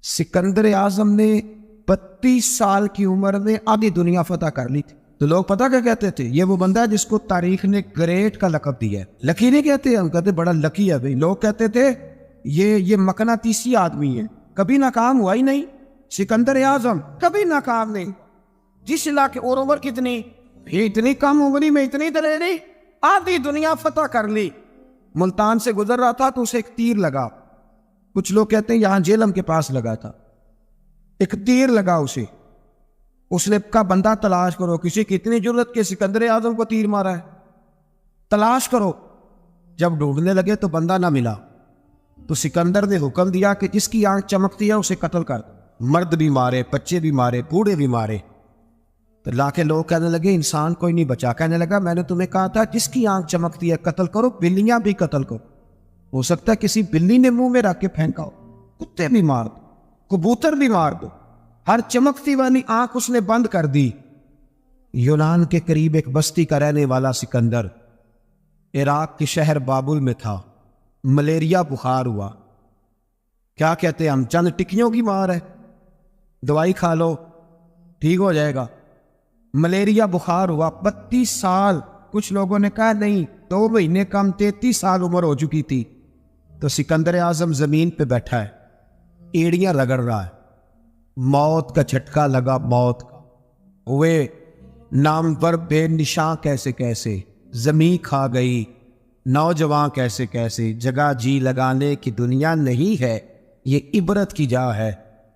سکندر اعظم نے 32 سال کی عمر میں آدھی دنیا فتح کر لی تھی. تو لوگ پتہ کیا کہتے تھے؟ یہ وہ بندہ ہے جس کو تاریخ نے گریٹ کا لقب دیا ہے. لکی نہیں کہتے، ہم کہتے بڑا لکی ہے بھائی. لوگ کہتے تھے یہ مقناطیسی آدمی ہے، کبھی ناکام ہوا ہی نہیں. سکندر اعظم کبھی ناکام نہیں. جس علاقے اور عمر کتنی، اتنی کم عمری میں اتنی دلیری، آدھی دنیا فتح کر لی. ملتان سے گزر رہا تھا تو اسے ایک تیر لگا. کچھ لوگ کہتے ہیں یہاں جیلم کے پاس لگا تھا. ایک تیر لگا اسے. اس نے کہا بندہ تلاش کرو، کسی کی اتنی جرت کہ سکندر اعظم کو تیر مارا ہے، تلاش کرو. جب ڈھونڈنے لگے تو بندہ نہ ملا تو سکندر نے حکم دیا کہ جس کی آنکھ چمکتی ہے اسے قتل کر. مرد بھی مارے، بچے بھی مارے، بوڑھے بھی مارے. تو لا کے لوگ کہنے لگے انسان کوئی نہیں بچا. کہنے لگا میں نے تمہیں کہا تھا جس کی آنکھ چمکتی ہے قتل کرو. بلیاں بھی قتل کرو. ہو سکتا ہے کسی بلی نے منہ میں رکھ کے پھینکا ہو. کتے بھی مار دو، کبوتر بھی مار دو. ہر چمکتی والی آنکھ اس نے بند کر دی. یونان کے قریب ایک بستی کا رہنے والا سکندر عراق کے شہر بابل میں تھا. ملیریا بخار ہوا. کیا کہتے ہیں ہم، چند ٹکیوں کی مار ہے، دوائی کھا لو ٹھیک ہو جائے گا. ملیریا بخار ہوا. 32 سال. کچھ لوگوں نے کہا نہیں 2 مہینے کم، 33 سال عمر ہو چکی تھی. تو سکندر اعظم زمین پہ بیٹھا ہے، ایڑیاں رگڑ رہا ہے. موت کا جھٹکا لگا، موت کا. ہوئے نامور بے نشاں کیسے کیسے، زمین کھا گئی نوجوان کیسے کیسے. جگہ جی لگانے کی دنیا نہیں ہے، یہ عبرت کی جا ہے،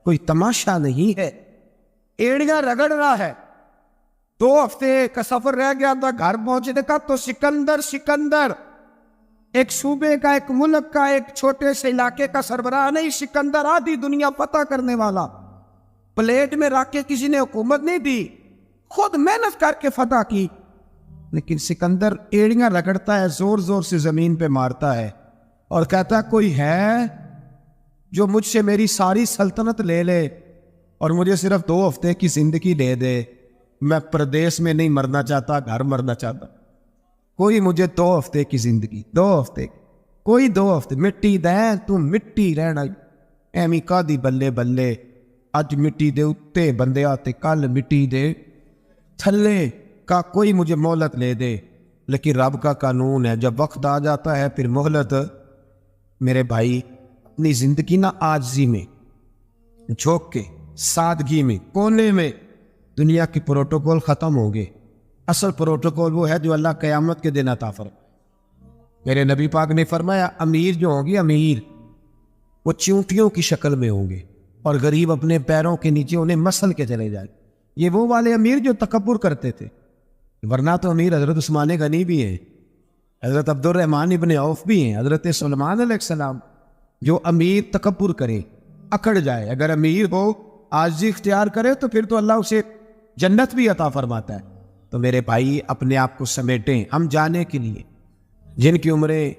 کوئی تماشا نہیں ہے. ایڑیاں رگڑ رہا ہے. 2 ہفتے کا سفر رہ گیا تھا گھر پہنچنے کا. تو سکندر ایک صوبے کا، ایک ملک کا، ایک چھوٹے سے علاقے کا سربراہ نہیں. سکندر آدھی دنیا فتح کرنے والا. پلیٹ میں رکھ کے کسی نے حکومت نہیں دی، خود محنت کر کے فتح کی. لیکن سکندر ایڑیاں رگڑتا ہے، زور زور سے زمین پہ مارتا ہے اور کہتا ہے کوئی ہے جو مجھ سے میری ساری سلطنت لے لے اور مجھے صرف 2 ہفتے کی زندگی دے دے. میں پردیس میں نہیں مرنا چاہتا، گھر مرنا چاہتا. کوئی مجھے 2 ہفتے کی زندگی، 2 ہفتے، کوئی 2 ہفتے. مٹی دے تو مٹی رہنا ایمی کا دی بلے بلے. اج مٹی دے اتے بندے آتے، کل مٹی دے تھلے کا کوئی مجھے مہلت لے دے. لیکن رب کا قانون ہے جب وقت آ جاتا ہے پھر مہلت. میرے بھائی اپنی زندگی نہ عاجزی میں، جھوک کے، سادگی میں، کونے میں دنیا کی پروٹوکول ختم ہوں گے. اصل پروٹوکول وہ ہے جو اللہ قیامت کے دن عطا فرمائے. میرے نبی پاک نے فرمایا امیر جو ہوں گے، امیر وہ چیونٹیوں کی شکل میں ہوں گے اور غریب اپنے پیروں کے نیچے انہیں مسل کے چلے جائیں. یہ وہ والے امیر جو تکبر کرتے تھے. ورنہ تو امیر حضرت عثمان غنی بھی ہیں، حضرت عبد الرحمن ابن عوف بھی ہیں، حضرت سلمان علیہ السلام. جو امیر تکبر کرے، اکڑ جائے، اگر امیر ہو عاجزی اختیار کرے تو پھر تو اللہ اسے جنت بھی عطا فرماتا ہے. تو میرے بھائی اپنے آپ کو سمیٹیں. ہم جانے کے لیے جن کی عمریں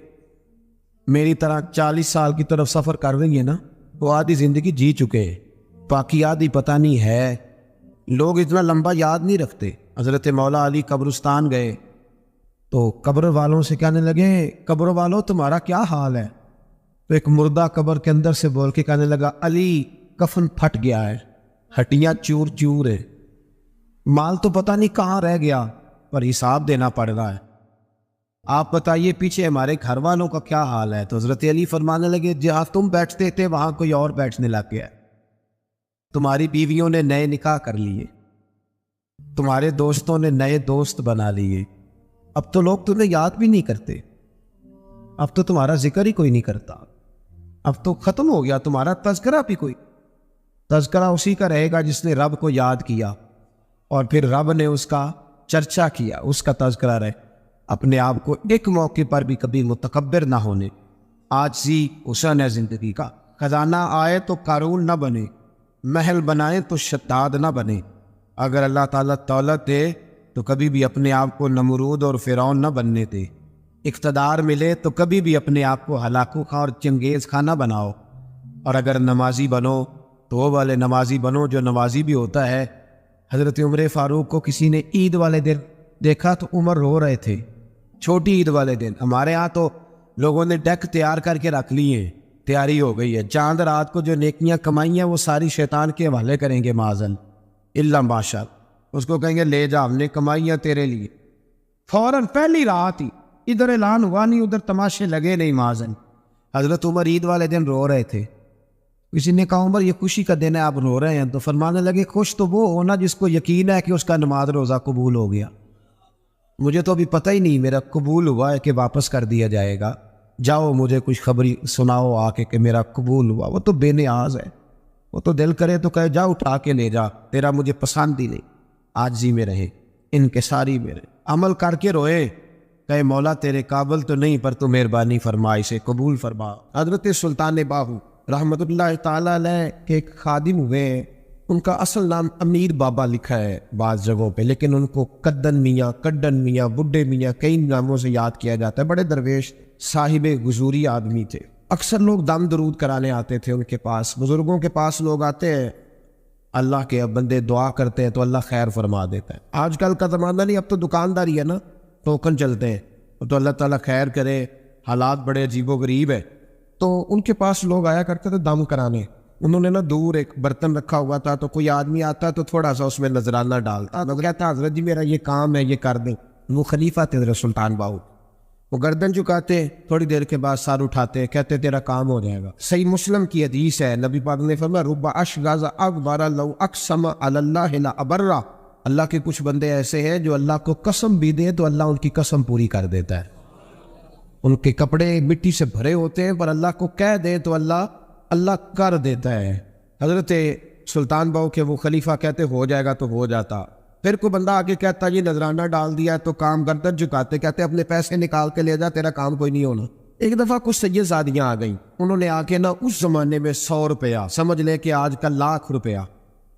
میری طرح 40 سال کی طرف سفر کر رہی ہیں نا، وہ آدھی زندگی جی چکے ہیں، باقی آدھی پتہ نہیں ہے. لوگ اتنا لمبا یاد نہیں رکھتے. حضرت مولا علی قبرستان گئے تو قبر والوں سے کہنے لگے قبر والوں تمہارا کیا حال ہے؟ تو ایک مردہ قبر کے اندر سے بول کے کہنے لگا علی کفن پھٹ گیا ہے، ہڈیاں چور چور ہے، مال تو پتہ نہیں کہاں رہ گیا پر حساب دینا پڑ رہا ہے. آپ بتائیے پیچھے ہمارے گھر والوں کا کیا حال ہے؟ تو حضرت علی فرمانے لگے جہاں تم بیٹھتے تھے وہاں کوئی اور بیٹھنے لگ گیا. تمہاری بیویوں نے نئے نکاح کر لیے، تمہارے دوستوں نے نئے دوست بنا لیے. اب تو لوگ تمہیں یاد بھی نہیں کرتے، اب تو تمہارا ذکر ہی کوئی نہیں کرتا. اب تو ختم ہو گیا تمہارا تذکرہ بھی. کوئی تذکرہ اسی کا رہے گا جس نے رب کو یاد کیا اور پھر رب نے اس کا چرچا کیا، اس کا تذکرہ رہے. اپنے آپ کو ایک موقع پر بھی کبھی متکبر نہ ہونے. عاجزی حسن ہے زندگی کا. خزانہ آئے تو قارون نہ بنے، محل بنائے تو شداد نہ بنے. اگر اللہ تعالیٰ دولت دے تو کبھی بھی اپنے آپ کو نمرود اور فرعون نہ بننے دے. اقتدار ملے تو کبھی بھی اپنے آپ کو ہلاکو خواہ اور چنگیز خواہ نہ بناؤ. اور اگر نمازی بنو تو وہ والے نمازی بنو جو نمازی بھی ہوتا ہے. حضرت عمر فاروق کو کسی نے عید والے دن دیکھا تو عمر رو رہے تھے. چھوٹی عید والے دن. ہمارے ہاں تو لوگوں نے ڈیک تیار کر کے رکھ لیے ہیں تیاری ہو گئی ہے. چاند رات کو جو نیکیاں کمائی ہیں وہ ساری شیطان کے حوالے کریں گے معاذن اللہ ماشاء. اس کو کہیں گے لے جا، ہم نے کمائی ہیں تیرے لیے. فوراً پہلی رات ہی ادھر اعلان ہوا نہیں، ادھر تماشے لگے نہیں معاذن. حضرت عمر عید والے دن رو رہے تھے. کسی نے کہا عمر یہ خوشی کا دن ہے آپ رو رہے ہیں، تو فرمانے لگے خوش تو وہ ہونا جس کو یقین ہے کہ اس کا نماز روزہ قبول ہو گیا. مجھے تو ابھی پتہ ہی نہیں میرا قبول ہوا ہے کہ واپس کر دیا جائے گا. جاؤ مجھے کچھ خبری سناؤ آ کے کہ میرا قبول ہوا. وہ تو بے نیاز ہے، وہ تو دل کرے تو کہے جا اٹھا کے لے جا، تیرا مجھے پسند ہی نہیں. عاجزی میں رہے، انکساری میں رہے، عمل کر کے روئے، کہے مولا تیرے قابل تو نہیں پر تو مہربانی فرما، اسے قبول فرما. حضرت سلطان باہو رحمت اللہ تعالیٰ علیہ کے ایک خادم ہوئے ہیں، ان کا اصل نام امیر بابا لکھا ہے بعض جگہوں پہ، لیکن ان کو کدن میاں، کڈن میاں، بڈھے میاں کئی ناموں سے یاد کیا جاتا ہے. بڑے درویش صاحب حضوری آدمی تھے. اکثر لوگ دم درود کرانے آتے تھے ان کے پاس. بزرگوں کے پاس لوگ آتے ہیں، اللہ کے بندے دعا کرتے ہیں تو اللہ خیر فرما دیتا ہے. آج کل کا زمانہ نہیں، اب تو دکانداری ہے نا، ٹوکن چلتے ہیں تو اللہ تعالیٰ خیر کرے. حالات بڑے عجیب و غریب ہے. تو ان کے پاس لوگ آیا کرتے تھے دم کرانے. انہوں نے نا دور ایک برتن رکھا ہوا تھا، تو کوئی آدمی آتا تو تھوڑا سا اس میں نذرانہ ڈالتا، تو کہتا حضرت جی میرا یہ کام ہے یہ کر دیں. وہ خلیفہ تھے حضرت سلطان باہو. وہ گردن چکاتے، تھوڑی دیر کے بعد سر اٹھاتے، کہتے تیرا کام ہو جائے گا. صحیح مسلم کی حدیث ہے، نبی پاک نے فرمایا رب اشغاز اکبر لو اقسم علی اللہ لا ابرہ. اللہ کے کچھ بندے ایسے ہیں جو اللہ کو قسم بھی دے تو اللہ ان کی قسم پوری کر دیتا ہے. ان کے کپڑے مٹی سے بھرے ہوتے ہیں پر اللہ کو کہہ دے تو اللہ کر دیتا ہے. حضرت سلطان باہو کے وہ خلیفہ کہتے ہو جائے گا تو ہو جاتا. پھر کوئی بندہ آگے کہتا یہ نذرانہ ڈال دیا تو کام گردن جھکاتے، کہتے اپنے پیسے نکال کے لے جا، تیرا کام کوئی نہیں ہونا. ایک دفعہ کچھ سید زادیاں آ گئیں، انہوں نے آ کے نا اس زمانے میں 100 روپیہ سمجھ لے کہ آج کل ₹1,00,000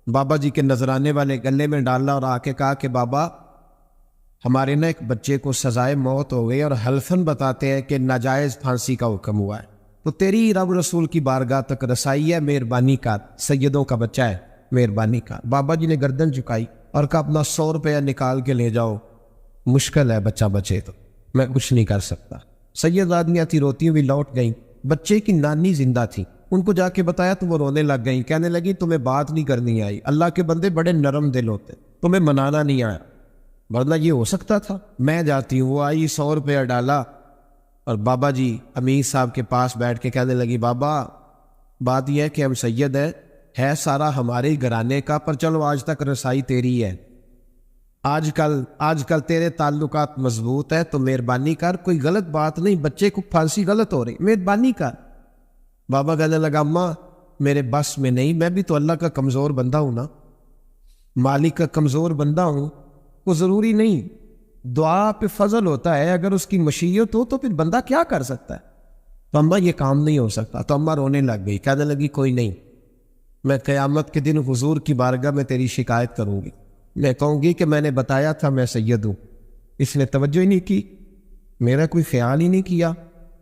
بابا جی کے نذرانے والے گلے میں ڈالا اور آ کے کہا کہ بابا ہمارے نا ایک بچے کو سزائے موت ہو گئی اور حلفاً بتاتے ہیں کہ ناجائز پھانسی کا حکم ہوا ہے، تو تیری رب رسول کی بارگاہ تک رسائی ہے، مہربانی کر، سیدوں کا بچہ ہے، مہربانی کر. بابا جی نے گردن جھکائی اور کہا اپنا 100 روپیہ نکال کے لے جاؤ، مشکل ہے بچہ بچے تو میں کچھ نہیں کر سکتا. سید آدمیاں تھی، روتی ہوئی لوٹ گئیں. بچے کی نانی زندہ تھی، ان کو جا کے بتایا تو وہ رونے لگ گئیں، کہنے لگی تمہیں بات نہیں کرنی آئی. اللہ کے بندے بڑے نرم دل ہوتے، تمہیں منانا نہیں آیا، ورنہ یہ ہو سکتا تھا. میں جاتی ہوں. وہ آئی، 100 روپیہ ڈالا اور بابا جی امیر صاحب کے پاس بیٹھ کے کہنے لگی بابا بات یہ ہے کہ ہم سید ہیں، ہے سارا ہمارے گھرانے کا، پر چلو آج تک رسائی تیری ہے، آج کل تیرے تعلقات مضبوط ہے تو مہربانی کر، کوئی غلط بات نہیں، بچے کو پھانسی غلط ہو رہی، مہربانی کر. بابا کہنے لگا اماں میرے بس میں نہیں، میں بھی تو اللہ کا کمزور بندہ ہوں نا، مالک کا کمزور بندہ ہوں. وہ ضروری نہیں، دعا پہ فضل ہوتا ہے، اگر اس کی مشیت ہو تو پھر بندہ کیا کر سکتا ہے. تو اماں یہ کام نہیں ہو سکتا. تو اماں رونے لگ گئی، کہنے لگی کوئی نہیں، میں قیامت کے دن حضور کی بارگاہ میں تیری شکایت کروں گی، میں کہوں گی کہ میں نے بتایا تھا میں سید ہوں، اس نے توجہ ہی نہیں کی، میرا کوئی خیال ہی نہیں کیا.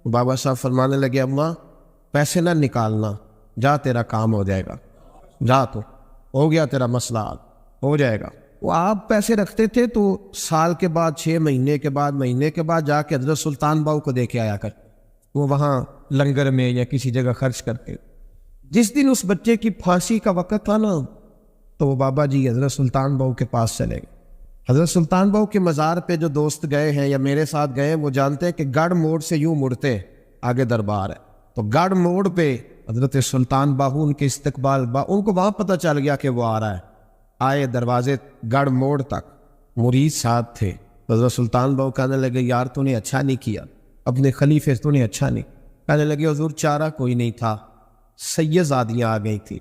بابا صاحب فرمانے لگے اماں پیسے نہ نکالنا، جا تیرا کام ہو جائے گا، جا تو ہو گیا تیرا مسئلہ ہو جائے گا. وہ آپ پیسے رکھتے تھے تو سال کے بعد 6 مہینے کے بعد مہینے کے بعد جا کے حضرت سلطان باہو کو دے کے آیا کر، وہ وہاں لنگر میں یا کسی جگہ خرچ کرتے. جس دن اس بچے کی پھانسی کا وقت تھا نا تو وہ بابا جی حضرت سلطان باہو کے پاس چلے گئے. حضرت سلطان باہو کے مزار پہ جو دوست گئے ہیں یا میرے ساتھ گئے ہیں وہ جانتے ہیں کہ گڑھ موڑ سے یوں مڑتے آگے دربار ہے، تو گڑھ موڑ پہ حضرت سلطان باہو ان کے استقبال ان کو وہاں پتہ چل گیا کہ وہ آ رہا ہے. آئے دروازے گڑھ موڑ تک، مرید ساتھ تھے. حضرت سلطان باہو کہنے لگے یار تو نے اچھا نہیں کیا، اپنے خلیفے تو نے اچھا نہیں. کہنے لگے حضور چارہ کوئی نہیں تھا، سید زادیاں آ گئی تھی،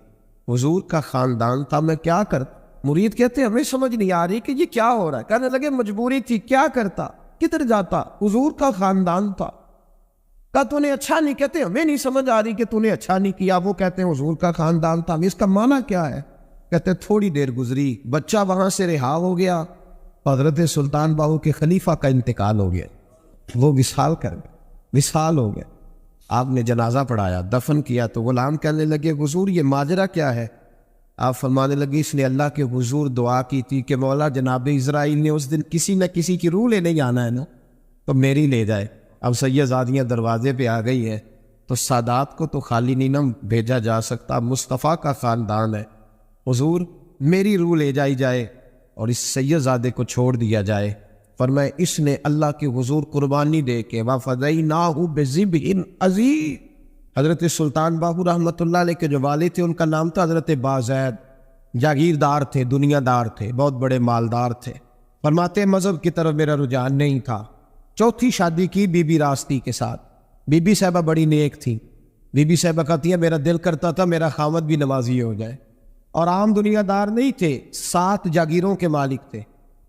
حضور کا خاندان تھا، میں کیا کرتا. مرید کہتے ہمیں سمجھ نہیں آ رہی کہ یہ کیا ہو رہا ہے. کہنے لگے مجبوری تھی، کیا کرتا، کدھر جاتا، حضور کا خاندان تھا. کہا تو نے اچھا نہیں، کہتے ہمیں نہیں سمجھ آ رہی کہ تو نے اچھا نہیں کیا. وہ کہتے ہیں حضور کا خاندان تھا، اس کا معنی کیا ہے. کہتے تھوڑی دیر گزری، بچہ وہاں سے رہا ہو گیا، حضرت سلطان باہو کے خلیفہ کا انتقال ہو گیا، وہ وصال کر گئے، وصال ہو گئے. آپ نے جنازہ پڑھایا، دفن کیا تو غلام کہنے لگے حضور یہ ماجرا کیا ہے. آپ فرمانے لگے اس نے اللہ کے حضور دعا کی تھی کہ مولا جناب اسرائیل نے اس دن کسی نہ کسی کی روح لینے جانا ہے نا، تو میری لے جائے. اب سید زادیاں دروازے پہ آ گئی ہے، تو سادات کو تو خالی نہیں نہ بھیجا جا سکتا، مصطفیٰ کا خاندان ہے، حضور میری روح لے جائی جائے اور اس سید زادے کو چھوڑ دیا جائے۔ فرمائے اس نے اللہ کے حضور قربانی دے کے وَفَدَيْنَاهُ بِذِبْحٍ عَظِيمٍ۔ حضرت سلطان باہو رحمۃ اللہ علیہ کے جو والد تھے ان کا نام تھا حضرت بازید، جاگیردار تھے، دنیا دار تھے، بہت بڑے مالدار تھے۔ فرماتے مذہب کی طرف میرا رجحان نہیں تھا۔ چوتھی شادی کی بی بی راستی کے ساتھ۔ بی بی صاحبہ بڑی نیک تھی۔ بی بی صاحبہ کہتی ہے میرا دل کرتا تھا میرا خامد بھی نمازی ہو جائے، اور عام دنیا دار نہیں تھے، 7 جاگیروں کے مالک تھے،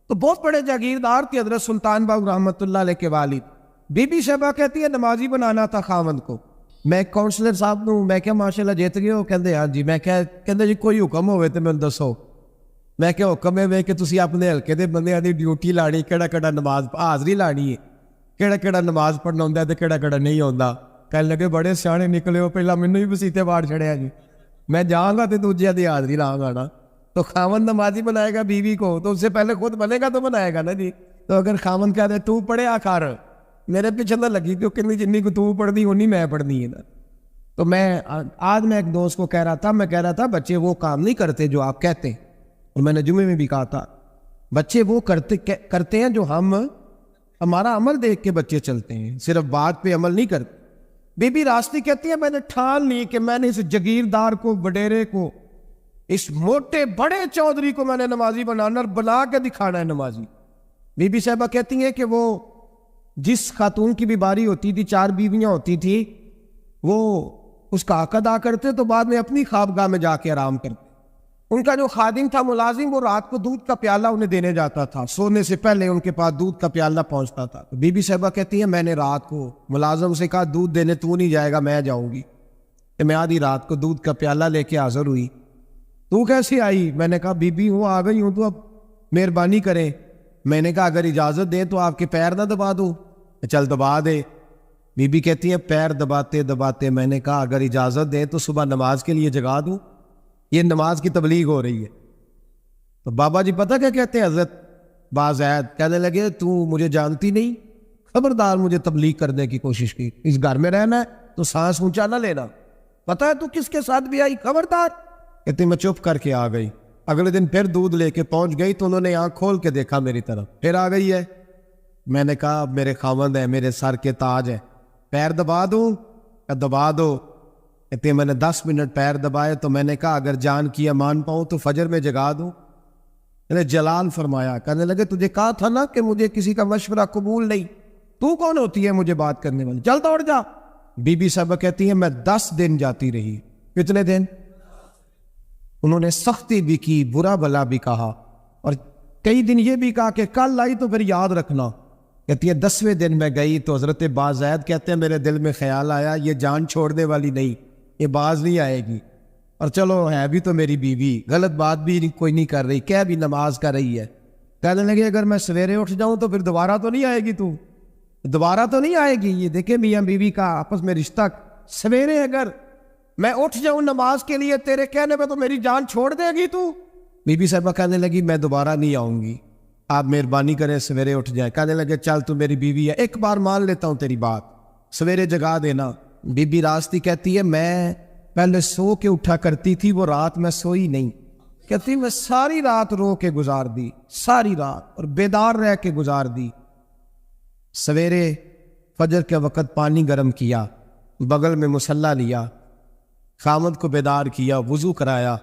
تو بہت بڑے جاگیردار تھے حضرت سلطان باہو رحمۃ اللہ علیہ کے والد۔ بی بی صاحبہ کہتی ہے نمازی بنانا تھا خامد کو۔ میں کونسلر صاحب نوں میں کیا ماشاءاللہ جیت گئے ہو؟ کہندے ہاں جی۔ میں کہندے جی کوئی حکم ہوئے تو مینوں دسو۔ میں کہ حکم ہے کہ تسی اپنے ہلکے دے بندیاں دی ڈیوٹی لانی، کیڑا نماز حاضری لانی ہے، کیڑا نماز پڑھنا ہوندا ہے تے کیڑا نہیں ہوندا۔ کہنے لگے بڑے سیانے نکلے ہو، پہلا مینوں ہی مسیتے واڑ چھڑیا جی، میں جاؤں گا تے دوجیاں دی حاضری لاؤں گا نا۔ تو خاوند نمازی بنائے گا بیوی کو تو اس سے پہلے خود بنے گا تو بنائے گا نا جی۔ تو اگر خاوند کہہ دے تو پڑھیا کر، میرے پیچھے نہ لگی کیونکہ جنی کو تو پڑھنی ہونی میں پڑھنی ہے نا۔ تو آج میں ایک دوست کو کہہ رہا تھا بچے وہ کام نہیں کرتے جو آپ کہتے ہیں، اور میں نے جمعے میں بھی کہا تھا بچے وہ کرتے ہیں جو ہمارا عمل دیکھ کے بچے چلتے ہیں، صرف بات پہ عمل نہیں کرتے۔ بی بی راستی کہتی ہے میں نے ٹھان لی کہ میں نے اس جگیردار کو، وڈیرے کو، اس موٹے بڑے چودھری کو میں نے نمازی بنانا اور بنا کے دکھانا ہے نمازی۔ بی بی صاحبہ کہتی ہیں کہ وہ جس خاتون کی بھی باری ہوتی تھی، 4 بیویاں ہوتی تھی، وہ اس کا حق ادا کرتے تو بعد میں اپنی خوابگاہ میں جا کے آرام کرتے۔ ان کا جو خادم تھا ملازم، وہ رات کو دودھ کا پیالہ انہیں دینے جاتا تھا، سونے سے پہلے ان کے پاس دودھ کا پیالہ پہنچتا تھا۔ تو بی بی صاحبہ کہتی ہے میں نے رات کو ملازم سے کہا دودھ دینے تو نہیں جائے گا، میں جاؤں گی۔ کہ میں آدھی رات کو دودھ کا پیالہ لے کے حاضر ہوئی۔ تو کیسے آئی؟ میں نے کہا بی بی ہوں، آ گئی ہوں، تو اب مہربانی کریں۔ میں نے کہا اگر اجازت دیں تو آپ کے پیر نہ دبا دوں؟ چل دبا دے۔ بی بی کہتی ہے پیر دباتے دباتے میں نے کہا اگر اجازت دیں تو صبح نماز کے لیے جگا دوں، یہ نماز کی تبلیغ ہو رہی ہے۔ تو بابا جی پتہ کیا کہتے ہیں حضرت بازید؟ کہنے لگے تو مجھے جانتی نہیں، خبردار مجھے تبلیغ کرنے کی کوشش کی، اس گھر میں رہنا ہے تو سانس اونچا نہ لینا، پتہ ہے تو کس کے ساتھ بھی آئی، خبردار۔ کہتے میں چپ کر کے آ گئی۔ اگلے دن پھر دودھ لے کے پہنچ گئی تو انہوں نے آنکھ کھول کے دیکھا میری طرف، پھر آ گئی ہے۔ میں نے کہا میرے خاوند ہے، میرے سر کے تاج ہے، پیر دبا دوں؟ دبا دو۔ کہتے میں نے 10 منٹ پیر دبائے تو میں نے کہا اگر جان کی امان پاؤں تو فجر میں جگا دوں؟ میں نے جلال فرمایا۔ کہنے لگے تجھے کہا تھا نا کہ مجھے کسی کا مشورہ قبول نہیں، تو کون ہوتی ہے مجھے بات کرنے والی، چل دوڑ جا۔ بی بی صاحبہ کہتی ہے میں 10 دن جاتی رہی۔ کتنے دن؟ انہوں نے سختی بھی کی، برا بلا بھی کہا، اور کئی دن یہ بھی کہا کہ کل آئی تو پھر یاد رکھنا۔ کہتی ہے 10ویں دن میں گئی تو حضرت بازید کہتے ہیں میرے دل میں خیال آیا یہ جان چھوڑنے والی نہیں، یہ باز نہیں آئے گی، اور چلو ہے بھی تو میری بیوی، غلط بات بھی کوئی نہیں کر رہی، کہہ بھی نماز کر رہی ہے۔ کہنے لگے اگر میں سویرے اٹھ جاؤں تو پھر دوبارہ تو نہیں آئے گی، تو دوبارہ تو نہیں آئے گی۔ یہ دیکھیں میاں بیوی کا آپس میں رشتہ، سویرے اگر میں اٹھ جاؤں نماز کے لیے تیرے کہنے پہ تو میری جان چھوڑ دے گی تو؟ بی بی صاحبہ کہنے لگی میں دوبارہ نہیں آؤں گی، آپ مہربانی کریں سویرے اٹھ جائیں۔ کہنے لگے چل تو میری بیوی ہے، ایک بار مان لیتا ہوں تیری بات، سویرے جگا دینا۔ بی بی راستی کہتی ہے میں پہلے سو کے اٹھا کرتی تھی، وہ رات میں سوئی نہیں، کہتی میں ساری رات رو کے گزار دی، ساری رات، اور بیدار رہ کے گزار دی۔ سویرے فجر کے وقت پانی گرم کیا، بغل میں مصلی لیا، خامد کو بیدار کیا، وضو کرایا،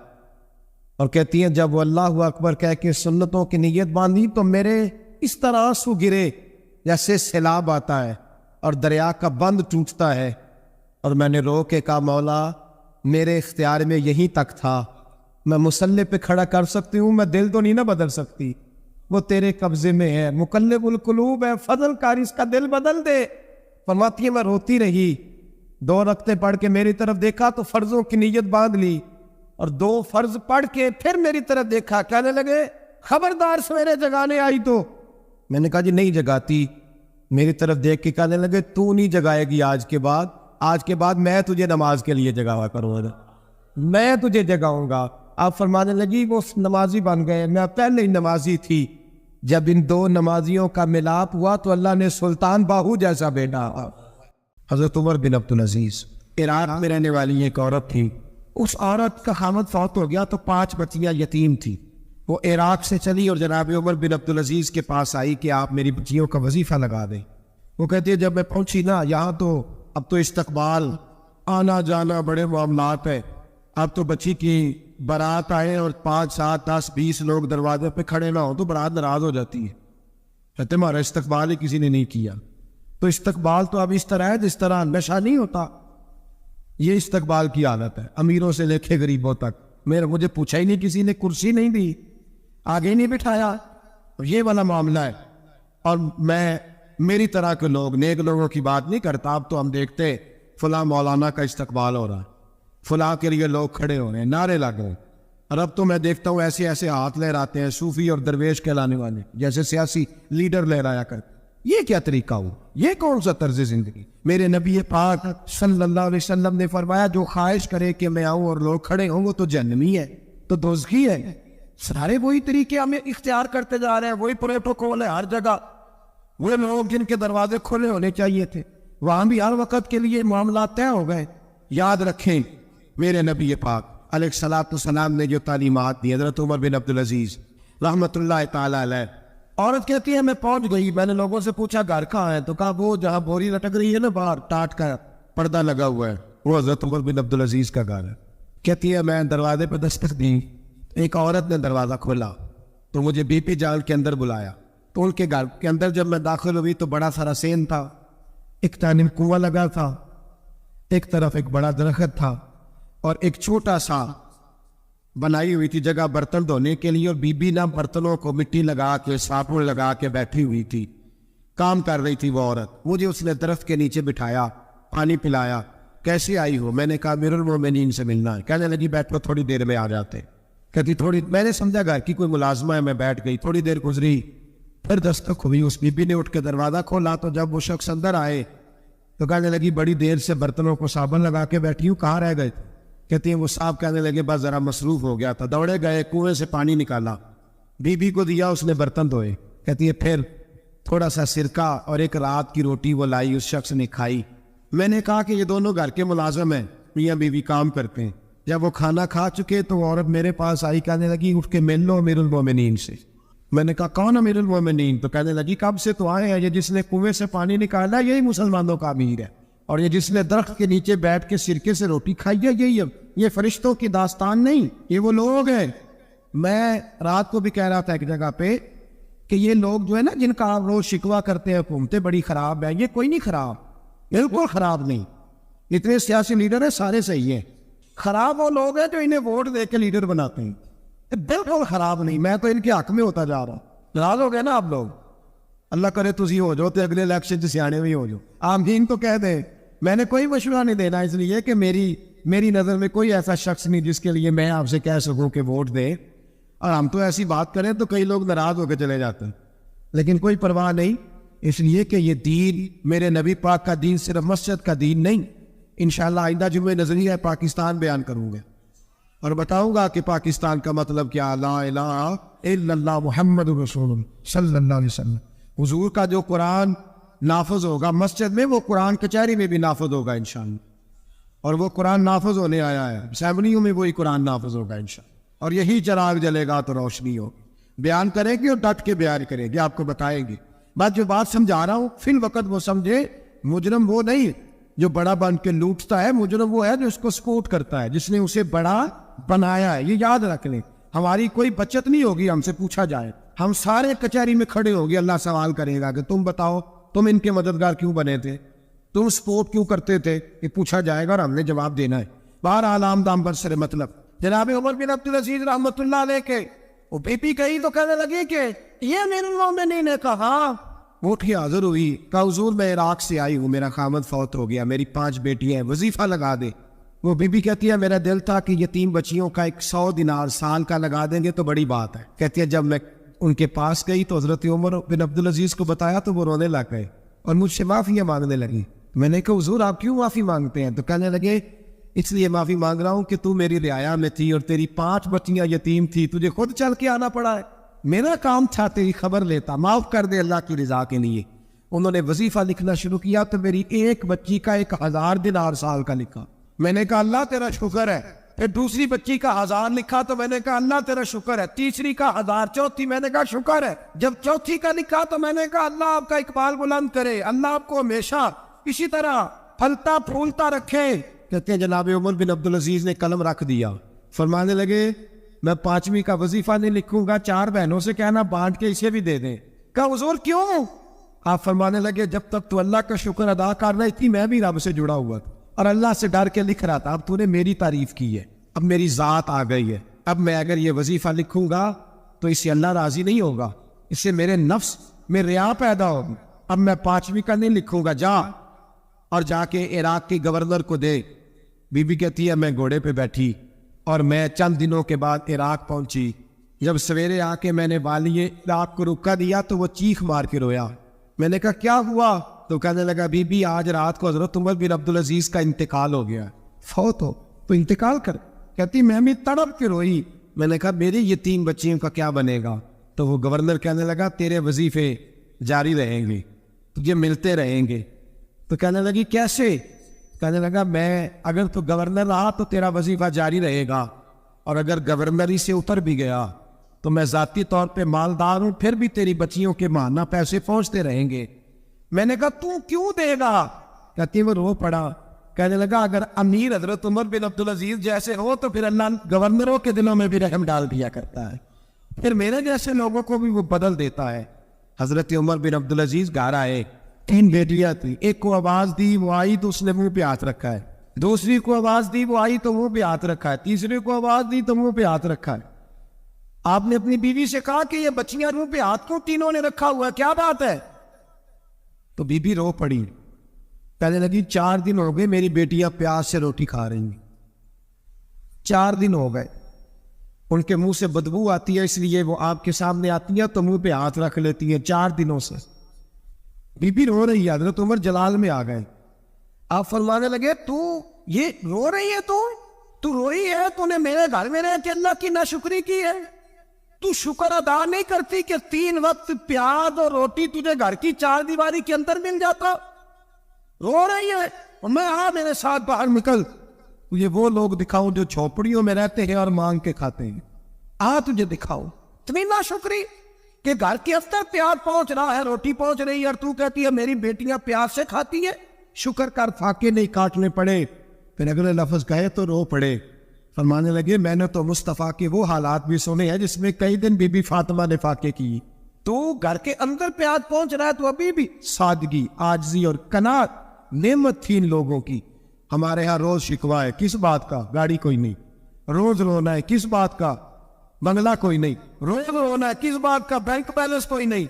اور کہتی ہیں جب وہ اللہ اکبر کہہ کے سنتوں کی نیت باندھی تو میرے اس طرح آنسو گرے جیسے سیلاب آتا ہے اور دریا کا بند ٹوٹتا ہے، اور میں نے رو کے کہا مولا میرے اختیار میں یہیں تک تھا، میں مصلی پہ کھڑا کر سکتی ہوں، میں دل تو نہیں نہ بدل سکتی، وہ تیرے قبضے میں ہے، مقلب القلوب ہے، فضل کار اس کا دل بدل دے۔ فرماتی ہے میں روتی رہی، 2 رکعتیں پڑھ کے میری طرف دیکھا تو فرضوں کی نیت باندھ لی، اور 2 فرض پڑھ کے پھر میری طرف دیکھا، کہنے لگے خبردار سویرے جگانے آئی تو؟ میں نے کہا جی نہیں جگاتی۔ میری طرف دیکھ کے کہنے لگے تو نہیں جگائے گی آج کے بعد میں تجھے نماز کے لیے جگاوا کروں گا، میں تجھے جگاؤں گا۔ آپ فرمانے لگی وہ نمازی بن گئے، میں پہلے ہی نمازی تھی، جب ان 2 نمازیوں کا ملاپ ہوا تو اللہ نے سلطان باہو جیسا بیٹا حضرت عمر بن عبدالعزیز عراق میں رہنے والی ایک عورت تھی. اس عورت کا خامد فوت ہو گیا تو 5 بچیاں یتیم تھی. وہ عراق سے چلی اور جناب عمر بن عبدالعزیز کے پاس آئی کہ آپ میری بچیوں کا وظیفہ لگا دیں. وہ کہتی ہے جب میں پہنچی نا یہاں تو اب تو استقبال آنا جانا بڑے معاملات ہیں. اب تو بچی کی بارات آئے اور 5 7 10 20 لوگ دروازے پہ کھڑے نہ ہوں تو بارات ناراض ہو جاتی ہے. کہتے ہمارا استقبال ہی کسی نے نہیں کیا. تو استقبال تو اب اس طرح ہے جس طرح نشہ نہیں ہوتا, یہ استقبال کی حالت ہے, امیروں سے لے کے غریبوں تک. مجھے پوچھا ہی نہیں کسی نے, کرسی نہیں دی, آگے نہیں بٹھایا, یہ والا معاملہ ہے. اور میں میری طرح کے لوگ نیک لوگوں کی بات نہیں کرتا. اب تو ہم دیکھتے فلاں مولانا کا استقبال ہو رہا ہے, فلاں کے لیے لوگ کھڑے ہو رہے ہیں, نعرے لگ رہے ہیں. اور اب تو میں دیکھتا ہوں ایسے ایسے ہاتھ لہراتے ہیں صوفی اور درویش کہلانے والے, جیسے سیاسی لیڈر لہرایا کرتے. یہ کیا طریقہ ہو, یہ کون سا طرز زندگی؟ میرے نبی پاک صلی اللہ علیہ وسلم نے فرمایا جو خواہش کرے کہ میں آؤں اور لوگ کھڑے ہوں وہ تو جہنمی ہے, تو دوزخی ہے. سارے وہی طریقے ہمیں اختیار کرتے جا رہے ہیں, وہی پروٹوکول ہے ہر جگہ. وہ لوگ جن کے دروازے کھلے ہونے چاہیے تھے وہاں بھی ہر وقت کے لیے معاملات طے ہو گئے. یاد رکھیں میرے نبی پاک علیہ الصلوۃ والسلام نے جو تعلیمات دی, حضرت عمر بن عبدالعزیز رحمۃ اللہ تعالی علیہ. عورت کہتی ہے میں پہنچ گئی, میں نے لوگوں سے پوچھا گھر کہاں ہے, تو کہا وہ جہاں بوری لٹک رہی ہے نا باہر ٹاٹ کا پردہ لگا ہوا ہے وہ حضرت عمر بن عبدالعزیز کا گھر ہے. کہتی ہے میں دروازے پہ دستک دی, ایک عورت نے دروازہ کھولا تو مجھے بی پی جال کے اندر بلایا. تو ان کے گھر کے اندر جب میں داخل ہوئی تو بڑا سارا سین تھا, ایک جانب کنواں لگا تھا, ایک طرف ایک بڑا درخت تھا, اور ایک چھوٹا سا بنائی ہوئی تھی جگہ برتن دھونے کے لیے. اور بی بی نہ برتنوں کو مٹی لگا کے صابن لگا کے بیٹھی ہوئی تھی, کام کر رہی تھی وہ عورت. مجھے اس نے درخت کے نیچے بٹھایا, پانی پلایا. کیسے آئی ہو؟ میں نے کہا امیر المومنین سے ملنا ہے. کہنے لگی بیٹھو تھوڑی دیر میں آ جاتے. کہتی تھوڑی, میں نے سمجھا گھر کی کوئی ملازمہ ہے, میں بیٹھ گئی. تھوڑی دیر گزری پھر دستک ہوئی, اس بی بی نے اٹھ کے دروازہ کھولا. تو جب وہ شخص اندر آئے تو کہنے لگی بڑی دیر سے برتنوں کو صابن لگا کے بیٹھی ہوں, کہاں رہ گئے؟ کہتی ہیں وہ صاحب کہنے لگے بس ذرا مصروف ہو گیا تھا. دوڑے گئے, کنویں سے پانی نکالا, بی بی کو دیا, اس نے برتن دھوئے. کہتی ہے پھر تھوڑا سا سرکہ اور ایک رات کی روٹی وہ لائی, اس شخص نے کھائی. میں نے کہا کہ یہ دونوں گھر کے ملازم ہیں, میاں بیوی کام کرتے ہیں. جب وہ کھانا کھا چکے تو وہ عورت میرے پاس آئی, کہنے لگی اٹھ کے مل لو امیر المومنین سے. میں نے کہا کون امیر المومنین؟ تو کہنے لگی کب سے تو آئے ہیں, یہ جس نے کنویں سے پانی نکالا یہی مسلمانوں کا امیر ہے, اور یہ جس نے درخت کے نیچے بیٹھ کے سرکے سے روٹی کھائی ہے یہی ہے. یہ فرشتوں کی داستان نہیں, یہ وہ لوگ ہیں. میں رات کو بھی کہہ رہا تھا ایک جگہ پہ کہ یہ لوگ جو ہے نا جن کا آپ روز شکوہ کرتے ہیں حکومتیں بڑی خراب ہیں, یہ کوئی نہیں خراب, بالکل خراب نہیں. اتنے سیاسی لیڈر ہیں سارے صحیح ہیں. خراب وہ لوگ ہیں جو انہیں ووٹ دے کے لیڈر بناتے ہیں, بالکل خراب نہیں. میں تو ان کے حق میں ہوتا جا رہا ہوں. ناراض ہو گئے نا آپ لوگ, اللہ کرے تسی ہو جاؤ تو اگلے الیکشن سے سیانے بھی ہو جاؤ. آمین تو کہہ دیں. میں نے کوئی مشورہ نہیں دینا, اس لیے کہ میری نظر میں کوئی ایسا شخص نہیں جس کے لیے میں آپ سے کہہ سکوں کہ ووٹ دے. اور ہم تو ایسی بات کریں تو کئی لوگ ناراض ہو کے چلے جاتے ہیں, لیکن کوئی پرواہ نہیں, اس لیے کہ یہ دین میرے نبی پاک کا دین صرف مسجد کا دین نہیں. انشاءاللہ آئندہ جمعہ نظریہ پاکستان بیان کروں گا اور بتاؤں گا کہ پاکستان کا مطلب کیا, لا الہ الا اللہ محمد رسول اللہ صلی اللہ علیہ وسلم. حضور کا جو قرآن نافذ ہوگا مسجد میں, وہ قرآن کچہری میں بھی نافذ ہوگا انشاءاللہ. اور وہ قرآن نافذ ہونے آیا ہے, اسمبلیوں میں وہی قرآن نافذ ہوگا انشاءاللہ. اور یہی چراغ جلے گا تو روشنی ہوگی. بیان کریں گے اور ڈٹ کے بیان کریں گے, آپ کو بتائیں گے. بات جو بات سمجھا رہا ہوں فی الوقت وہ سمجھے, مجرم وہ نہیں جو بڑا بن کے لوٹتا ہے, مجرم وہ ہے جو اس کو سپورٹ کرتا ہے, جس نے اسے بڑا بنایا ہے. یہ یاد رکھ لیں. ہماری کوئی بچت نہیں ہوگی, ہم سے پوچھا جائے, ہم سارے کچہری میں کھڑے ہوں گے, اللہ سوال کرے گا کہ تم بتاؤ تم ان کے مددگار کیوں بنے تھے, تم سپورٹ کیوں کرتے تھے, یہ پوچھا جائے گا اور ہم نے جواب دینا ہے. بہرحال عام دام برسر مطلب جناب عمر بن عبدالعزیز رحمۃ اللہ علیہ کے وہ بی پی کہی تو کہنے لگی کہ یہ امیر المومنین نے کہا. وہ اٹھ کے حاضر ہوئی, کہا حضور میں عراق سے آئی ہوں, میرا خامد فوت ہو گیا, میری 5 بیٹیاں ہیں, وظیفہ لگا دے. وہ بی بی کہتی ہے میرا دل تھا کہ یتیم بچیوں کا 100 دینار سال کا لگا دیں گے تو بڑی بات ہے. کہتی ہے جب میں ان کے پاس گئی تو حضرت عمر بن عبدالعزیز کو بتایا تو وہ رونے لگ گئے اور مجھ سے معافیاں مانگنے لگی. میں نے کہا حضور آپ کیوں معافی مانگتے ہیں؟ تو کہنے لگے اس لیے معافی مانگ رہا ہوں کہ تو میری رعایا میں تھی اور تیری 5 بچیاں یتیم تھی, تجھے خود چل کے آنا پڑا ہے. میرا کام تھا تیری خبر لیتا, معاف کر دے اللہ کی رضا کے لیے. انہوں نے وظیفہ لکھنا شروع کیا تو میری ایک بچی کا 1000 دینار سال کا لکھا. میں نے کہا اللہ تیرا شکر ہے. پھر دوسری بچی کا 1000 لکھا تو میں نے کہا اللہ تیرا شکر ہے. تیسری کا 1000, چوتھی میں نے کہا شکر ہے. جب چوتھی کا لکھا تو میں نے کہا اللہ آپ کا اقبال بلند کرے, اللہ آپ کو ہمیشہ اسی طرح پھلتا پھولتا رکھے. کہتے ہیں جناب عمر بن عبدالعزیز نے قلم رکھ دیا, فرمانے لگے میں 5ویں کا وظیفہ نہیں لکھوں گا, 4 بہنوں سے کہنا بانٹ کے اسے بھی دے دیں. کہا حضور کیوں؟ آپ فرمانے لگے جب تک تو اللہ کا شکر ادا کر رہی تھی میں بھی رب سے جڑا ہوا تھا اور اللہ سے ڈر کے لکھ رہا تھا. اب تو نے میری تعریف کی ہے, اب میری ذات آ گئی ہے, اب میں اگر یہ وظیفہ لکھوں گا تو اس سے اللہ راضی نہیں ہوگا, اس سے میرے نفس میں ریا پیدا ہوگی. اب میں 5ویں کا نہیں لکھوں گا, جا اور جا کے عراق کی گورنر کو دے. بی بی کہتی ہے میں گھوڑے پہ بیٹھی اور میں چند دنوں کے بعد عراق پہنچی. جب سویرے آ کے میں نے والی عراق کو رکا دیا تو وہ چیخ مار کے رویا. میں نے کہا کیا ہوا؟ تو کہنے لگا بی بی آج رات کو حضرت عمر بن عبدالعزیز کا انتقال ہو گیا, فوت ہو تو انتقال کر. کہتی میں بھی تڑپ کے روئی. میں نے کہا میری یہ 3 بچیوں کا کیا بنے گا؟ تو وہ گورنر کہنے لگا تیرے وظیفے جاری رہیں گے, تجھے ملتے رہیں گے. تو کہنے لگی کیسے؟ کہنے لگا میں اگر تو گورنر رہا تو تیرا وظیفہ جاری رہے گا, اور اگر گورنری سے اتر بھی گیا تو میں ذاتی طور پہ مالدار ہوں, پھر بھی تیری بچیوں کے ماہانہ پیسے پہنچتے رہیں گے. میں نے کہا تو کیوں دے گا؟ کہتی وہ رو پڑا. کہنے لگا اگر امیر حضرت عمر بن عبدالعزیز جیسے ہو تو پھر اللہ گورنروں کے دلوں میں بھی رحم ڈال دیا کرتا ہے, پھر میرے جیسے لوگوں کو بھی وہ بدل دیتا ہے. حضرت عمر بن عبدالعزیز گھر آئے, 3 بیٹیاں تھیں. ایک کو آواز دی وہ آئی تو اس نے منہ پہ ہاتھ رکھا ہے, دوسری کو آواز دی وہ آئی تو منہ پہ ہاتھ رکھا ہے, تیسری کو آواز دی تو منہ پہ ہاتھ رکھا ہے. آپ نے اپنی بیوی سے کہا کہ یہ بچیاں منہ پہ ہاتھ کیوں تینوں نے رکھا ہوا ہے, کیا بات ہے؟ تو بی بی رو پڑی. کہنے لگی 4 دن ہو گئے میری بیٹیاں پیاس سے روٹی کھا رہی ہیں, 4 دن ہو گئے, ان کے منہ سے بدبو آتی ہے, اس لیے وہ آپ کے سامنے آتی ہیں تو منہ پہ ہاتھ رکھ لیتی ہیں 4 دنوں سے. بی بی رو رہی ہے. حضرت عمر جلال میں آ گئے. آپ فرمانے لگے تو یہ رو رہی ہے, تو روئی ہے, تو نے میرے گھر میں رہ کے اللہ کی ناشکری کی ہے, تو شکر ادا نہیں کرتی کہ 3 وقت پیاز اور روٹی تجھے گھر کی 4 دیواری کے اندر مل جاتا. رو رہی ہے. اور میں میرے ساتھ باہر نکل, تجھے وہ لوگ دکھاؤں جو جھوپڑیوں میں رہتے ہیں اور مانگ کے کھاتے ہیں. تجھے دکھاؤ اتنی ناشکری کہ گھر کے اندر پیاز پہنچ رہا ہے, روٹی پہنچ رہی ہے, اور تو کہتی ہے میری بیٹیاں پیاز سے کھاتی ہیں. شکر کر فاقے نہیں کاٹنے پڑے. پھر اگلے لفظ کہے تو رو پڑے. فرمانے لگے میں نے تو مصطفیٰ کے وہ حالات بھی سنے ہیں جس میں کئی دن بی بی فاطمہ نے فاقے کی. تو گھر کے اندر پیاز پہنچ رہا ہے تو ابھی بھی سادگی, عاجزی اور قناعت نعمت تھی ان لوگوں کی. ہمارے ہاں روز شکوا ہے, کس بات کا؟ گاڑی کوئی نہیں. روز رونا ہے, کس بات کا؟ بنگلہ کوئی نہیں. روز رونا ہے, کس بات کا؟ بینک بیلنس کوئی نہیں.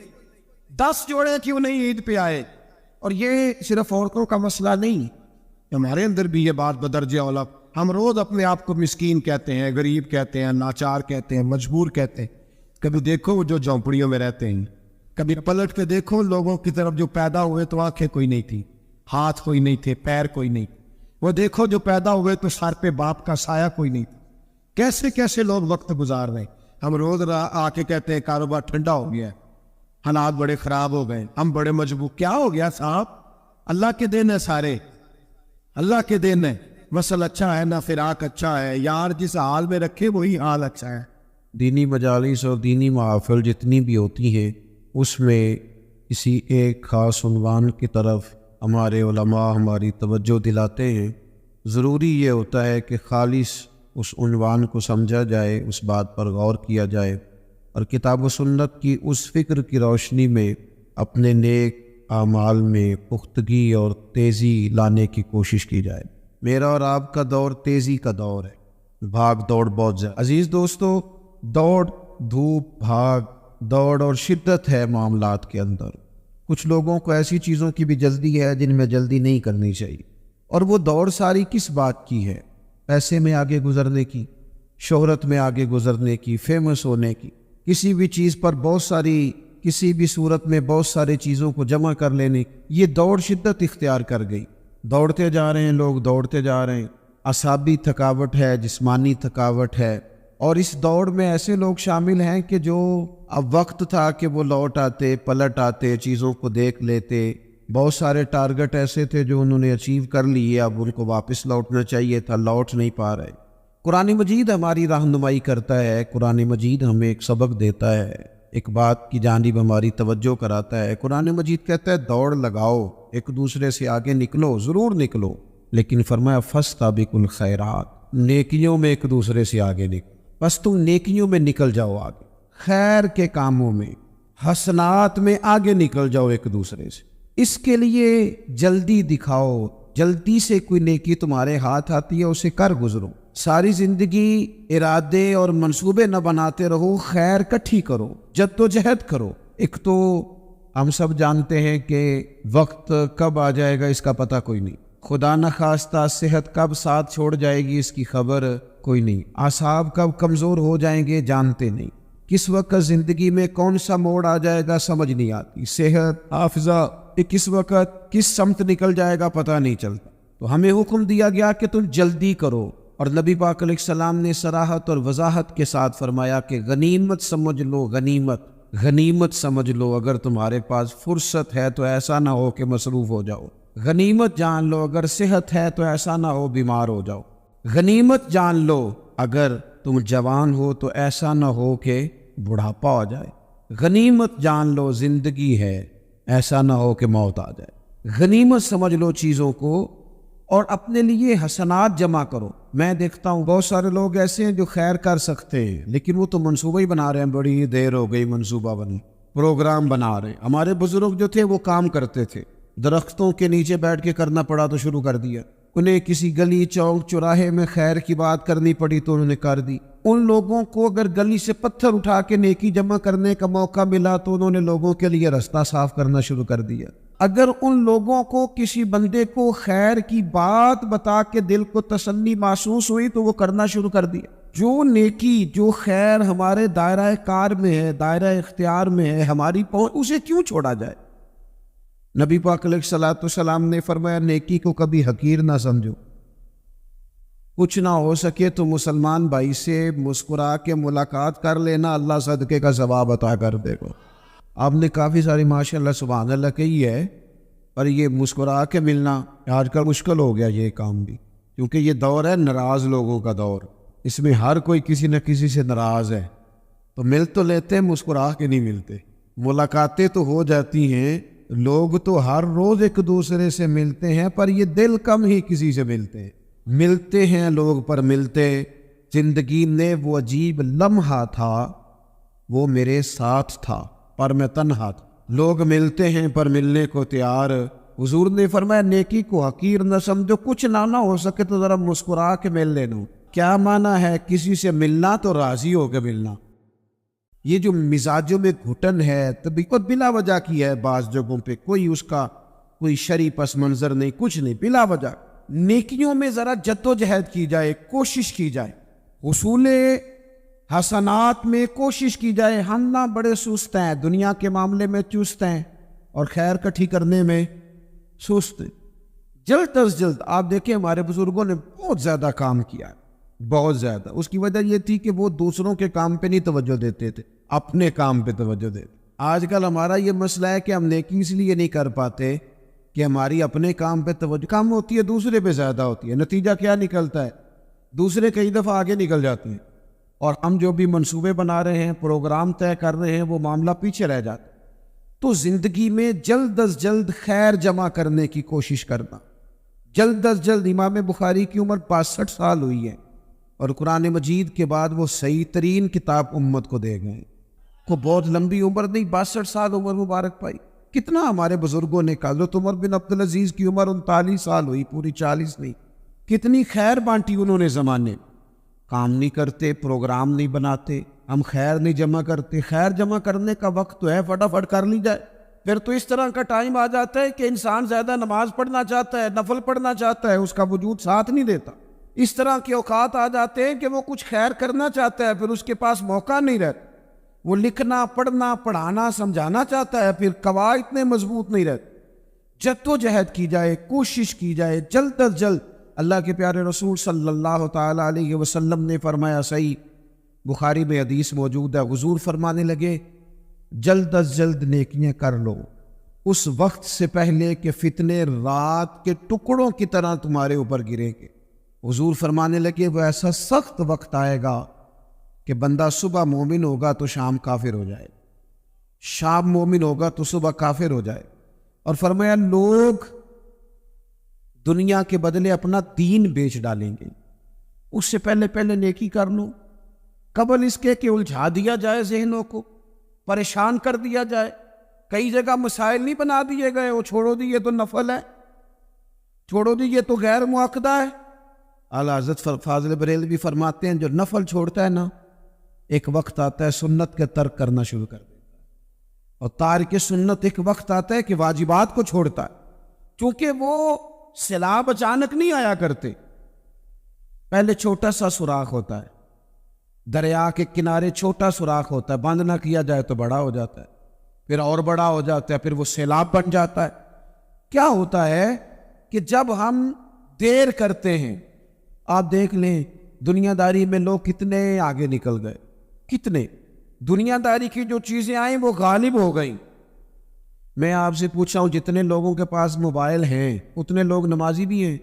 10 جوڑے کیوں نہیں عید پہ آئے؟ اور یہ صرف عورتوں کا مسئلہ نہیں, ہمارے اندر بھی یہ بات بدرجہ اولا. ہم روز اپنے آپ کو مسکین کہتے ہیں, غریب کہتے ہیں, لاچار کہتے ہیں, مجبور کہتے ہیں. کبھی دیکھو جو جھونپڑیوں میں رہتے ہیں, کبھی پلٹ کے دیکھو لوگوں کی طرف جو پیدا ہوئے تو آنکھیں کوئی نہیں تھی, ہاتھ کوئی نہیں تھے, پیر کوئی نہیں. وہ دیکھو جو پیدا ہوئے تو سر پہ باپ کا سایہ کوئی نہیں تھا. کیسے کیسے لوگ وقت گزار رہے ہیں. ہم روز آ کے کہتے ہیں کاروبار ٹھنڈا ہو گیا ہے, حالات بڑے خراب ہو گئے, ہم بڑے مجبور. کیا ہو گیا صاحب؟ اللہ کے دن ہے سارے, اللہ کے دن ہے. مسل اچھا ہے نہ فراق اچھا ہے, یار جس حال میں رکھے وہی حال اچھا ہے. دینی مجالس اور دینی محافل جتنی بھی ہوتی ہیں اس میں کسی ایک خاص عنوان کی طرف ہمارے علماء ہماری توجہ دلاتے ہیں. ضروری یہ ہوتا ہے کہ خالص اس عنوان کو سمجھا جائے, اس بات پر غور کیا جائے اور کتاب و سنت کی اس فکر کی روشنی میں اپنے نیک اعمال میں پختگی اور تیزی لانے کی کوشش کی جائے. میرا اور آپ کا دور تیزی کا دور ہے, بھاگ دوڑ بہت زیادہ. عزیز دوستو, دوڑ دھوپ بھاگ دوڑ اور شدت ہے معاملات کے اندر. کچھ لوگوں کو ایسی چیزوں کی بھی جلدی ہے جن میں جلدی نہیں کرنی چاہیے. اور وہ دوڑ ساری کس بات کی ہے؟ پیسے میں آگے گزرنے کی, شہرت میں آگے گزرنے کی, فیمس ہونے کی, کسی بھی چیز پر بہت ساری, کسی بھی صورت میں بہت ساری چیزوں کو جمع کر لینے. یہ دوڑ شدت اختیار کر گئی. دوڑتے جا رہے ہیں لوگ, دوڑتے جا رہے ہیں. اعصابی تھکاوٹ ہے, جسمانی تھکاوٹ ہے, اور اس دوڑ میں ایسے لوگ شامل ہیں کہ جو اب وقت تھا کہ وہ لوٹ آتے، پلٹ آتے، چیزوں کو دیکھ لیتے، بہت سارے ٹارگٹ ایسے تھے جو انہوں نے اچیو کر لیے، اب ان کو واپس لوٹنا چاہیے تھا، لوٹ نہیں پا رہے۔ قرآن مجید ہماری رہنمائی کرتا ہے، قرآن مجید ہمیں ایک سبق دیتا ہے، ایک بات کی جانب ہماری توجہ کراتا ہے۔ قرآن مجید کہتا ہے دوڑ لگاؤ، ایک دوسرے سے آگے نکلو، ضرور نکلو، لیکن فرمایا فاستبقوا الخیرات، نیکیوں میں ایک دوسرے سے آگے نکلو، بس تم نیکیوں میں نکل جاؤ آگے، خیر کے کاموں میں، حسنات میں آگے نکل جاؤ ایک دوسرے سے۔ اس کے لیے جلدی دکھاؤ، جلدی سے کوئی نیکی تمہارے ہاتھ آتی ہے اسے کر گزرو، ساری زندگی ارادے اور منصوبے نہ بناتے رہو، خیر کٹھی کرو، جد و جہد کرو۔ ایک تو ہم سب جانتے ہیں کہ وقت کب آ جائے گا اس کا پتہ کوئی نہیں، خدا نخواستہ صحت کب ساتھ چھوڑ جائے گی اس کی خبر کوئی نہیں، اعصاب کب کمزور ہو جائیں گے جانتے نہیں، کس وقت زندگی میں کون سا موڑ آ جائے گا سمجھ نہیں آتی، صحت حافظہ کس وقت کس سمت نکل جائے گا پتہ نہیں چلتا۔ تو ہمیں حکم دیا گیا کہ تم جلدی کرو، اور نبی پاک علیہ السلام نے صراحت اور وضاحت کے ساتھ فرمایا کہ غنیمت سمجھ لو، غنیمت سمجھ لو، اگر تمہارے پاس فرصت ہے تو ایسا نہ ہو کہ مصروف ہو جاؤ، غنیمت جان لو اگر صحت ہے تو ایسا نہ ہو بیمار ہو جاؤ، غنیمت جان لو اگر تم جوان ہو تو ایسا نہ ہو کہ بڑھاپا ہو جائے، غنیمت جان لو زندگی ہے، ایسا نہ ہو کہ موت آ جائے، غنیمت سمجھ لو چیزوں کو، اور اپنے لیے حسنات جمع کرو۔ میں دیکھتا ہوں بہت سارے لوگ ایسے ہیں جو خیر کر سکتے ہیں لیکن وہ تو منصوبہ ہی بنا رہے ہیں، بڑی دیر ہو گئی منصوبہ بنے، پروگرام بنا رہے ہیں۔ ہمارے بزرگ جو تھے وہ کام کرتے تھے، درختوں کے نیچے بیٹھ کے کرنا پڑا تو شروع کر دیا، انہیں کسی گلی چوک چوراہے میں خیر کی بات کرنی پڑی تو انہوں نے کر دی۔ ان لوگوں کو اگر گلی سے پتھر اٹھا کے نیکی جمع کرنے کا موقع ملا تو انہوں نے لوگوں کے لیے رستہ صاف کرنا شروع کر دیا۔ اگر ان لوگوں کو کسی بندے کو خیر کی بات بتا کے دل کو تسلی محسوس ہوئی تو وہ کرنا شروع کر دیا۔ جو نیکی جو خیر ہمارے دائرہ کار میں ہے، دائرہ اختیار میں ہے، ہماری پہنچ، اسے کیوں چھوڑا جائے؟ نبی پاک علیہ الصلوۃ والسلام نے فرمایا نیکی کو کبھی حقیر نہ سمجھو، کچھ نہ ہو سکے تو مسلمان بھائی سے مسکرا کے ملاقات کر لینا، اللہ صدقے کا ثواب عطا کر دے گا۔ آپ نے کافی ساری ماشاءاللہ سبحان اللہ کہی ہے، پر یہ مسکرا کے ملنا آج کل مشکل ہو گیا یہ کام بھی، کیونکہ یہ دور ہے ناراض لوگوں کا دور، اس میں ہر کوئی کسی نہ کسی سے ناراض ہے، تو مل تو لیتے ہیں مسکرا کے نہیں ملتے، ملاقاتیں تو ہو جاتی ہیں، لوگ تو ہر روز ایک دوسرے سے ملتے ہیں پر یہ دل کم ہی کسی سے ملتے ہیں لوگ، پر ملتے زندگی میں وہ عجیب لمحہ تھا، وہ میرے ساتھ تھا پر میں تنہا تھا۔ لوگ ملتے ہیں پر ملنے کو تیار۔ حضور نے فرمایا نیکی کو حقیر نہ سمجھو، کچھ نہ ہو سکے تو ذرا مسکرا کے مل لینا۔ کیا معنی ہے؟ کسی سے ملنا تو راضی ہو کے ملنا۔ یہ جو مزاجوں میں گھٹن ہے طبیعت بلا وجہ کی ہے، بعض جگہوں پہ کوئی اس کا کوئی شرعی پس منظر نہیں، کچھ نہیں، بلا وجہ۔ نیکیوں میں ذرا جد و جہد کی جائے، کوشش کی جائے، حصول حسنات میں کوشش کی جائے۔ ہم نہ بڑے سست ہیں، دنیا کے معاملے میں چست ہیں اور خیر کٹھی کرنے میں سست۔ جلد از جلد آپ دیکھیں ہمارے بزرگوں نے بہت زیادہ کام کیا ہے، بہت زیادہ۔ اس کی وجہ یہ تھی کہ وہ دوسروں کے کام پہ نہیں توجہ دیتے تھے، اپنے کام پہ توجہ دیتے۔ آج کل ہمارا یہ مسئلہ ہے کہ ہم نیکی اس لیے نہیں کر پاتے کہ ہماری اپنے کام پہ توجہ کم ہوتی ہے، دوسرے پہ زیادہ ہوتی ہے۔ نتیجہ کیا نکلتا ہے؟ دوسرے کئی دفعہ آگے نکل جاتے ہیں اور ہم جو بھی منصوبے بنا رہے ہیں، پروگرام طے کر رہے ہیں، وہ معاملہ پیچھے رہ جاتا ہے۔ تو زندگی میں جلد از جلد خیر جمع کرنے کی کوشش کرنا، جلد از جلد۔ امام بخاری کی عمر 65 سال ہوئی ہے اور قرآن مجید کے بعد وہ صحیح ترین کتاب امت کو دے گئے۔ کو بہت لمبی عمر نہیں، 62 سال عمر مبارک پائی۔ کتنا ہمارے بزرگوں نے کہا، حضرت عمر بن عبدالعزیز کی عمر 39 سال ہوئی، پوری 40 نہیں۔ کتنی خیر بانٹی انہوں نے زمانے۔ کام نہیں کرتے، پروگرام نہیں بناتے، ہم خیر نہیں جمع کرتے۔ خیر جمع کرنے کا وقت تو ہے، فٹافٹ کر لی جائے۔ پھر تو اس طرح کا ٹائم آ جاتا ہے کہ انسان زیادہ نماز پڑھنا چاہتا ہے، نفل پڑھنا چاہتا ہے، اس کا وجود ساتھ نہیں دیتا۔ اس طرح کے اوقات آ جاتے ہیں کہ وہ کچھ خیر کرنا چاہتا ہے، پھر اس کے پاس موقع نہیں رہتا۔ وہ لکھنا، پڑھنا، پڑھانا، سمجھانا چاہتا ہے، پھر قواعد اتنے مضبوط نہیں رہتے۔ جد و جہد کی جائے، کوشش کی جائے، جلد از جلد۔ اللہ کے پیارے رسول صلی اللہ تعالیٰ علیہ وسلم نے فرمایا صحیح بخاری میں حدیث موجود ہے، حضور فرمانے لگے جلد از جلد نیکیاں کر لو اس وقت سے پہلے کہ فتنے رات کے ٹکڑوں کی طرح تمہارے اوپر گریں گے۔ حضور فرمانے لگے وہ ایسا سخت وقت آئے گا کہ بندہ صبح مومن ہوگا تو شام کافر ہو جائے، شام مومن ہوگا تو صبح کافر ہو جائے۔ اور فرمایا لوگ دنیا کے بدلے اپنا دین بیچ ڈالیں گے، اس سے پہلے نیکی کر لو قبل اس کے کہ الجھا دیا جائے، ذہنوں کو پریشان کر دیا جائے۔ کئی جگہ مسائل نہیں بنا دیے گئے، وہ چھوڑو دی یہ تو نفل ہے، چھوڑو دی یہ تو غیر معاقدہ ہے۔ اعلیٰ حضرت فاضل بریلوی فرماتے ہیں جو نفل چھوڑتا ہے نا، ایک وقت آتا ہے سنت کے ترک کرنا شروع کر دیتا ہے، اور تارک سنت ایک وقت آتا ہے کہ واجبات کو چھوڑتا ہے، کیونکہ وہ سیلاب اچانک نہیں آیا کرتے، پہلے چھوٹا سا سوراخ ہوتا ہے، دریا کے کنارے چھوٹا سوراخ ہوتا ہے، بند نہ کیا جائے تو بڑا ہو جاتا ہے، پھر اور بڑا ہو جاتا ہے، پھر وہ سیلاب بن جاتا ہے۔ کیا ہوتا ہے کہ جب ہم دیر کرتے ہیں، آپ دیکھ لیں دنیا داری میں لوگ کتنے آگے نکل گئے، کتنے دنیا داری کی جو چیزیں آئیں وہ غالب ہو گئیں۔ میں آپ سے پوچھا ہوں جتنے لوگوں کے پاس موبائل ہیں اتنے لوگ نمازی بھی ہیں؟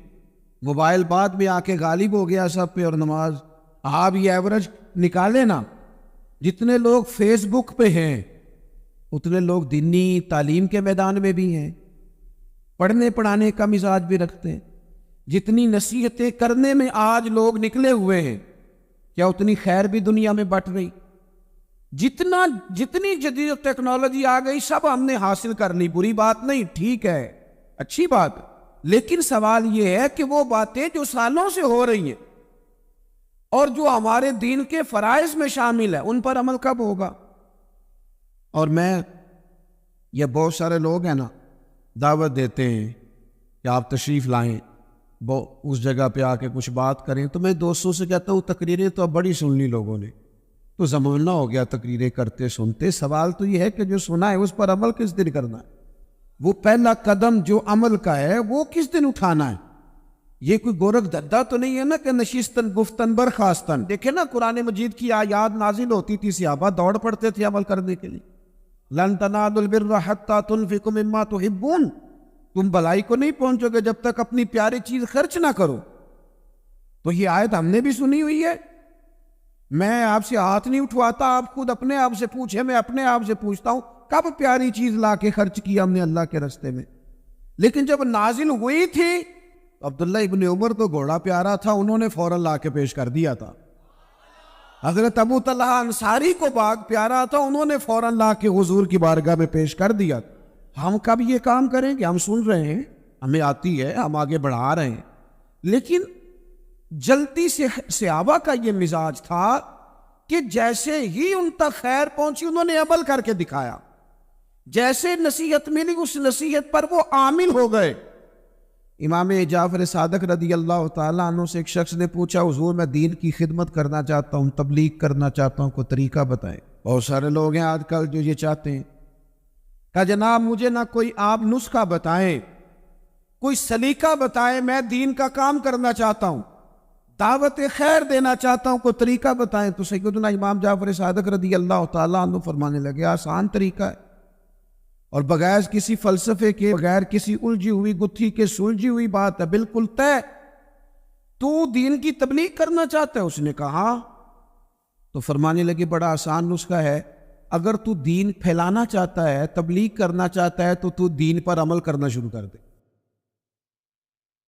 موبائل بعد میں آ کے غالب ہو گیا سب پہ، اور نماز آپ یہ ایوریج نکالیں نا، جتنے لوگ فیس بک پہ ہیں اتنے لوگ دینی تعلیم کے میدان میں بھی ہیں، پڑھنے پڑھانے کا مزاج بھی رکھتے ہیں۔ جتنی نصیحتیں کرنے میں آج لوگ نکلے ہوئے ہیں، کیا اتنی خیر بھی دنیا میں بٹ رہی؟ جتنی جدید ٹیکنالوجی آ گئی سب ہم نے حاصل کر لی، بری بات نہیں، ٹھیک ہے، اچھی بات، لیکن سوال یہ ہے کہ وہ باتیں جو سالوں سے ہو رہی ہیں اور جو ہمارے دین کے فرائض میں شامل ہے ان پر عمل کب ہوگا؟ اور میں یہ بہت سارے لوگ ہیں نا دعوت دیتے ہیں کہ آپ تشریف لائیں، اس جگہ پہ آ کے کچھ بات کریں، تو میں دوستوں سے کہتا ہوں تقریریں تو اب بڑی سن لی لوگوں نے، تو زمانہ ہو گیا تقریریں کرتے سنتے، سوال تو یہ ہے کہ جو سنا ہے اس پر عمل کس دن کرنا ہے؟ وہ پہلا قدم جو عمل کا ہے وہ کس دن اٹھانا ہے؟ یہ کوئی گورکھ دھندا تو نہیں ہے نا کہ نشستن گفتن برخاستن۔ دیکھیں نا قرآن مجید کی آیات نازل ہوتی تھی، صحابہ دوڑ پڑتے تھے عمل کرنے کے لیے۔ لن تنالوا البر حتى تنفقوا مما تحبون، تم بھلائی کو نہیں پہنچو گے جب تک اپنی پیاری چیز خرچ نہ کرو۔ تو یہ آیت ہم نے بھی سنی ہوئی ہے، میں آپ سے ہاتھ نہیں اٹھواتا، آپ خود اپنے آپ سے پوچھیں، میں اپنے آپ سے پوچھتا ہوں کب پیاری چیز لا کے خرچ کیا ہم نے اللہ کے راستے میں؟ لیکن جب نازل ہوئی تھی عبداللہ ابن عمر تو گھوڑا پیارا تھا، انہوں نے فوراً لا کے پیش کر دیا تھا۔ حضرت ابو طلحہ انصاری کو باغ پیارا تھا، انہوں نے فوراً لا کے حضور کی بارگاہ میں پیش کر دیا۔ ہم کب یہ کام کریں کہ ہم سن رہے ہیں، ہمیں آتی ہے، ہم آگے بڑھا رہے ہیں، لیکن جلدی سے صحابہ کا یہ مزاج تھا کہ جیسے ہی ان تک خیر پہنچی انہوں نے عمل کر کے دکھایا، جیسے نصیحت ملی اس نصیحت پر وہ عامل ہو گئے۔ امام جعفر صادق رضی اللہ تعالیٰ عنہ سے ایک شخص نے پوچھا حضور میں دین کی خدمت کرنا چاہتا ہوں، تبلیغ کرنا چاہتا ہوں، کوئی طریقہ بتائیں۔ بہت سارے لوگ ہیں آج کل جو یہ چاہتے ہیں، کہا جناب مجھے نہ کوئی آپ نسخہ بتائیں، کوئی سلیقہ بتائیں، میں دین کا کام کرنا چاہتا ہوں، دعوت خیر دینا چاہتا ہوں، کوئی طریقہ بتائیں۔ تو سیدنا امام جعفر صادق رضی اللہ تعالیٰ عنہ فرمانے لگے آسان طریقہ ہے، اور بغیر کسی فلسفے کے، بغیر کسی الجھی ہوئی گتھی کے سلجھی ہوئی بات ہے، بالکل طے۔ تو دین کی تبلیغ کرنا چاہتا ہے؟ اس نے کہا، تو فرمانے لگے بڑا آسان نسخہ ہے، اگر تو دین پھیلانا چاہتا ہے، تبلیغ کرنا چاہتا ہے، تو دین پر عمل کرنا شروع کر دے۔